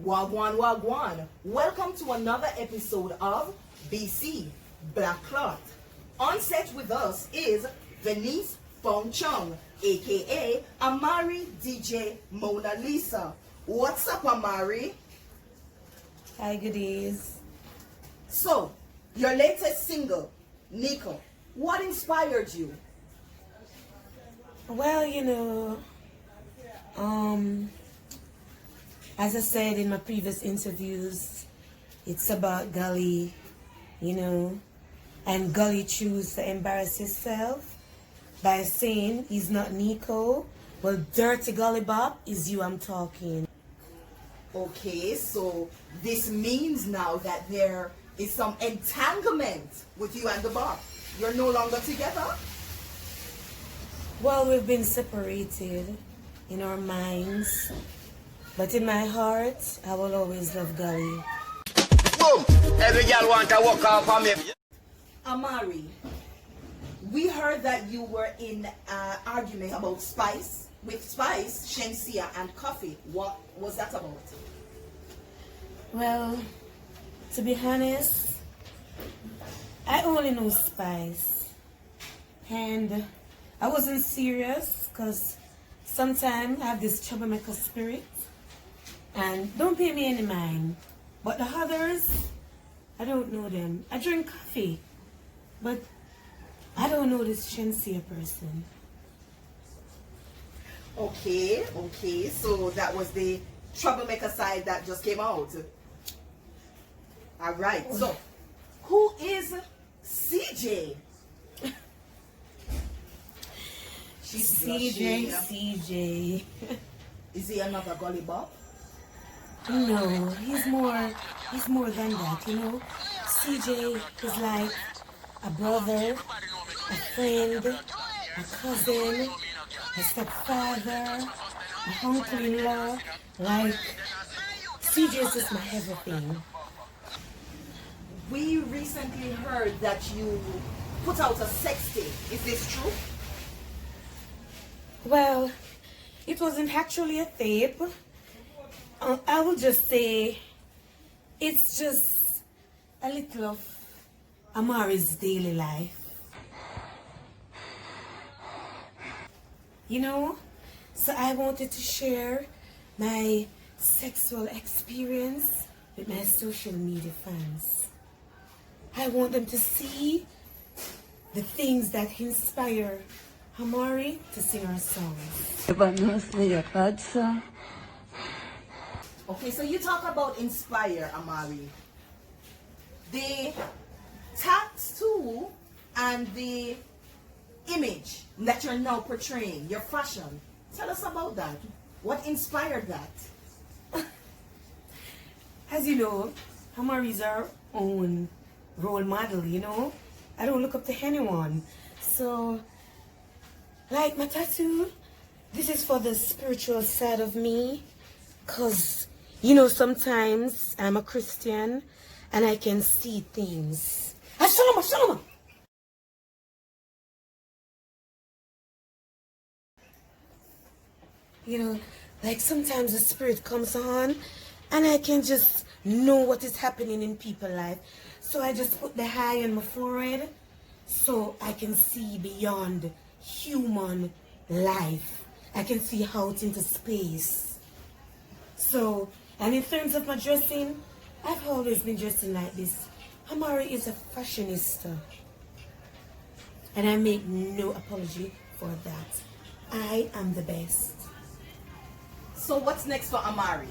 Wagwan Wagwan. Welcome to another episode of BC BlackClaat. On set with us is Venice Fong Chung, aka Amari DJ Mona Lisa. What's up, Amari? Hi, goodies. So, your latest single, Nico, what inspired you? Well, as I said in my previous interviews, it's about Gully, and Gully chose to embarrass himself by saying he's not Nico. Well, Dirty Gully Bop is you I'm talking. Okay, so this means now that there is some entanglement with you and the Bop. You're no longer together? Well, we've been separated in our minds, but in my heart, I will always love Gully. Boom! Every girl want to walk off on me. Amari, we heard that you were in an argument about Spice, with Spice, Shensia, and Coffee. What was that about? Well, to be honest, I only know Spice, and I wasn't serious because sometimes I have this troublemaker spirit, and don't pay me any mind. But the others, I don't know them. I drink coffee, but I don't know this Shensia person. Okay, so that was the troublemaker side that just came out. All right, so who is CJ? She's blushing. CJ. Is he another Gully Bop? No, he's more than that, CJ is like a brother, a friend, a cousin, a stepfather, a uncle-in-law. Like, CJ is just my everything. We recently heard that you put out a sex tape. Is this true? Well, it wasn't actually a tape. I will just say it's just a little of Amari's daily life. So I wanted to share my sexual experience with my social media fans. I want them to see the things that inspire Amari to sing our songs. Okay, so you talk about inspire, Amari. The tattoo and the image that you're now portraying, your fashion. Tell us about that. What inspired that? As you know, Amari is our own role model, I don't look up to anyone. So, like my tattoo, this is for the spiritual side of me. Because, sometimes I'm a Christian and I can see things. Shalom. Like sometimes the spirit comes on and I can just know what is happening in people's life. So I just put the eye on my forehead so I can see beyond human life. I can see out into space. So, and in terms of my dressing, I've always been dressing like this. Amari is a fashionista. And I make no apology for that. I am the best. So what's next for Amari?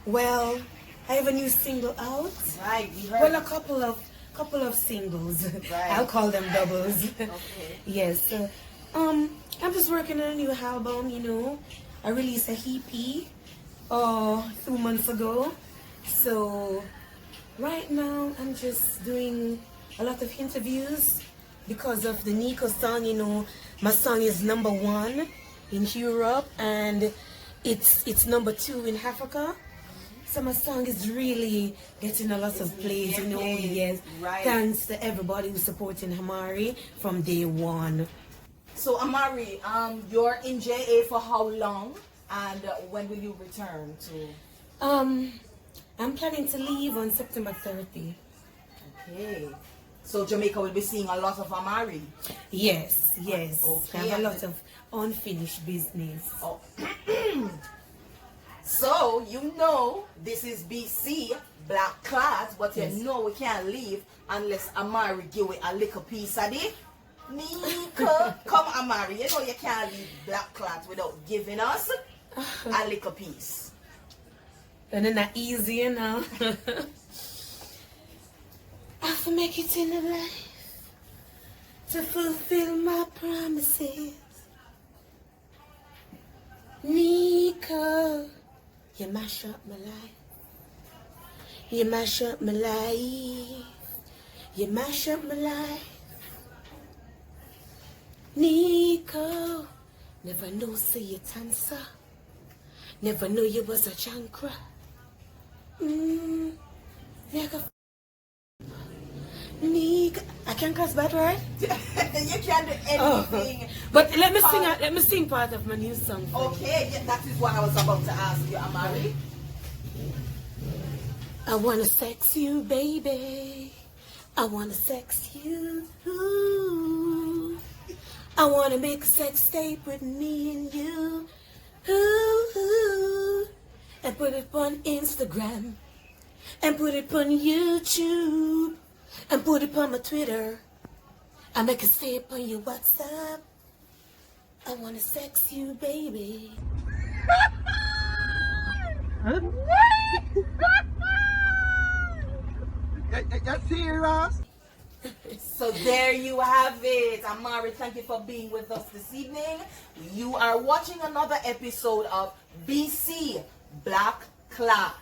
Well, I have a new single out. Right, we heard. Well, a couple of singles. Right. I'll call them doubles. Okay. Yes. I'm just working on a new album, I released a EP 2 months ago. So right now I'm just doing a lot of interviews because of the Nico song, my song is #1 in Europe and it's #2 in Africa. So my song is really getting a lot of plays, yes. Right. Thanks to everybody who's supporting Amari from day one. So Amari, you're in JA for how long? And when will you return to I'm planning to leave on September 30. Okay. So Jamaica will be seeing a lot of Amari. Yes, yes. Okay. I have a lot of unfinished business. Oh. So you know this is BC BlackClaat, but you know we can't leave unless Amari give it a little piece of it. Nika, come Amari, you know you can't leave BlackClaat without giving us a little piece. And then not easy, you know. I have to make it in the life to fulfill my promises. Nico, you mash up my life. You mash up my life. You mash up my life. Nico, never know say you dancer. Never knew you was a chankra. Nigga. I can't cuss bad word. You can't do anything. But let me sing part of my new song. Okay, yeah, that is what I was about to ask you, Amari. I wanna sex you, baby. I wanna sex you. Ooh. I wanna make a sex tape with me and you. Ooh. And put it on Instagram. And put it on YouTube. And put it on my Twitter. I make a tape on your WhatsApp. I wanna sex you, baby. You serious? So there you have it. Amari, thank you for being with us this evening. You are watching another episode of BC BlackClaat.